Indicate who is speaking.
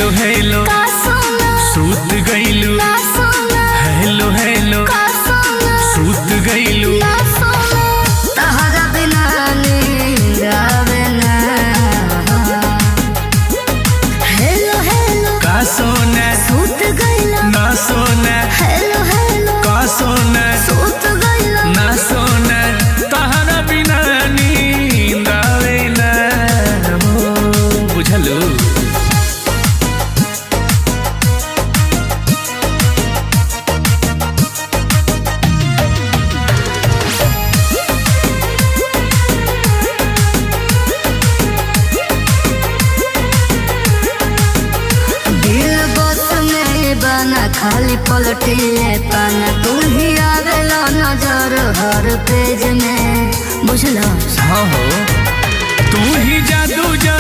Speaker 1: Hello सूत गईलू hello hello सूत गईलू
Speaker 2: तहरा बिना नींद आवे ना। हेलो हेलो
Speaker 1: का सोना
Speaker 2: सूत गईला
Speaker 1: ना सोना
Speaker 2: हेलो हेलो
Speaker 1: का सोना
Speaker 2: सूत गईला
Speaker 1: ना सोना तहरा बिना नींद आवे ना हो बुझलू।
Speaker 2: बना खाली पलटिए पाना तू ही आवेला नजर हर पेज में बुझला।
Speaker 1: हाँ हो तू ही जा